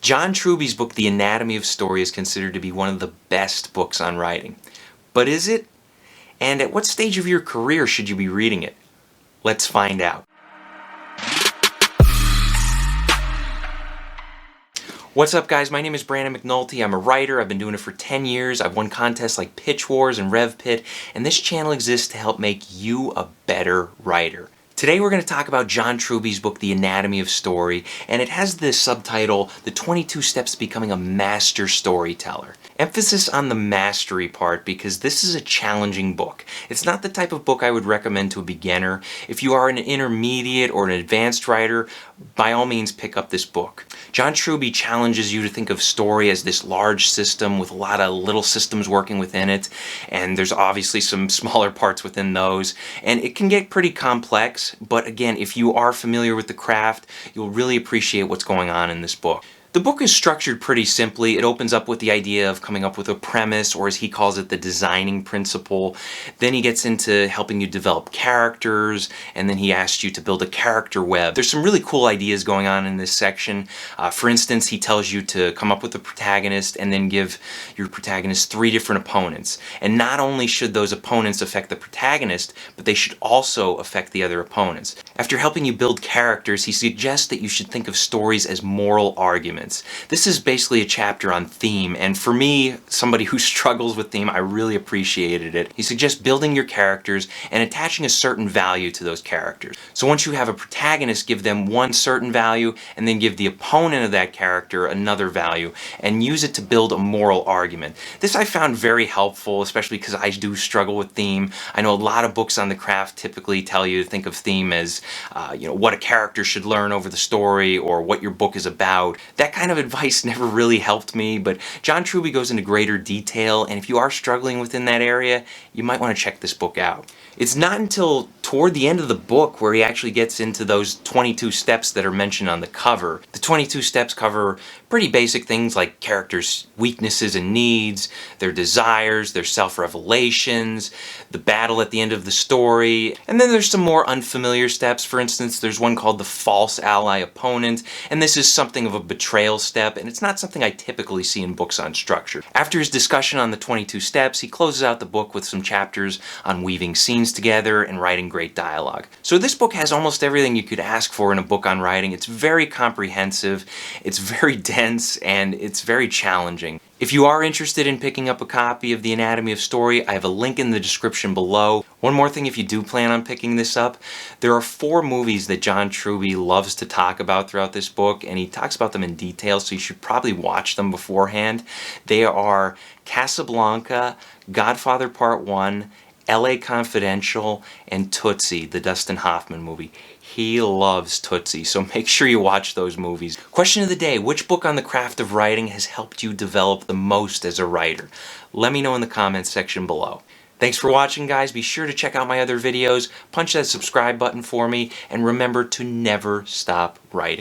John Truby's book, The Anatomy of Story, is considered to be one of the best books on writing. But is it? And at what stage of your career should you be reading it? Let's find out. What's up, guys? My name is Brandon McNulty. I'm a writer. I've been doing it for 10 years. I've won contests like Pitch Wars and RevPit, and this channel exists to help make you a better writer. Today we're going to talk about John Truby's book, The Anatomy of Story, and it has this subtitle, The 22 Steps to Becoming a Master Storyteller. Emphasis on the mastery part because this is a challenging book. It's not the type of book I would recommend to a beginner. If you are an intermediate or an advanced writer, by all means pick up this book. John Truby challenges you to think of story as this large system with a lot of little systems working within it, and there's obviously some smaller parts within those, and it can get pretty complex. But again, if you are familiar with the craft, you'll really appreciate what's going on in this book. The book is structured pretty simply. It opens up with the idea of coming up with a premise, or as he calls it, the designing principle. Then he gets into helping you develop characters, and then he asks you to build a character web. There's some really cool ideas going on in this section. For instance, he tells you to come up with a protagonist and then give your protagonist 3 different opponents. And not only should those opponents affect the protagonist, but they should also affect the other opponents. After helping you build characters, he suggests that you should think of stories as moral arguments. This is basically a chapter on theme, and for me, somebody who struggles with theme, I really appreciated it. He suggests building your characters and attaching a certain value to those characters. So once you have a protagonist, give them one certain value, and then give the opponent of that character another value, and use it to build a moral argument. This I found very helpful, especially because I do struggle with theme. I know a lot of books on the craft typically tell you to think of theme as what a character should learn over the story, or what your book is about. That kind of advice never really helped me, but John Truby goes into greater detail, and if you are struggling within that area, you might want to check this book out. It's not until toward the end of the book where he actually gets into those 22 steps that are mentioned on the cover. The 22 steps cover pretty basic things like characters' weaknesses and needs, their desires, their self-revelations, the battle at the end of the story, and then there's some more unfamiliar steps. For instance, there's one called the false ally opponent, and this is something of a betrayal step, and it's not something I typically see in books on structure. After his discussion on the 22 steps, he closes out the book with some chapters on weaving scenes together and writing great dialogue. So this book has almost everything you could ask for in a book on writing. It's very comprehensive, it's very dense, and it's very challenging. If you are interested in picking up a copy of The Anatomy of Story, I have a link in the description below. One more thing, if you do plan on picking this up, there are 4 movies that John Truby loves to talk about throughout this book, and he talks about them in detail, so you should probably watch them beforehand. They are Casablanca, Godfather Part 1, LA Confidential, and Tootsie, the Dustin Hoffman movie. He loves Tootsie, so make sure you watch those movies. Question of the day, which book on the craft of writing has helped you develop the most as a writer? Let me know in the comments section below. Thanks for watching, guys. Be sure to check out my other videos, punch that subscribe button for me, and remember to never stop writing.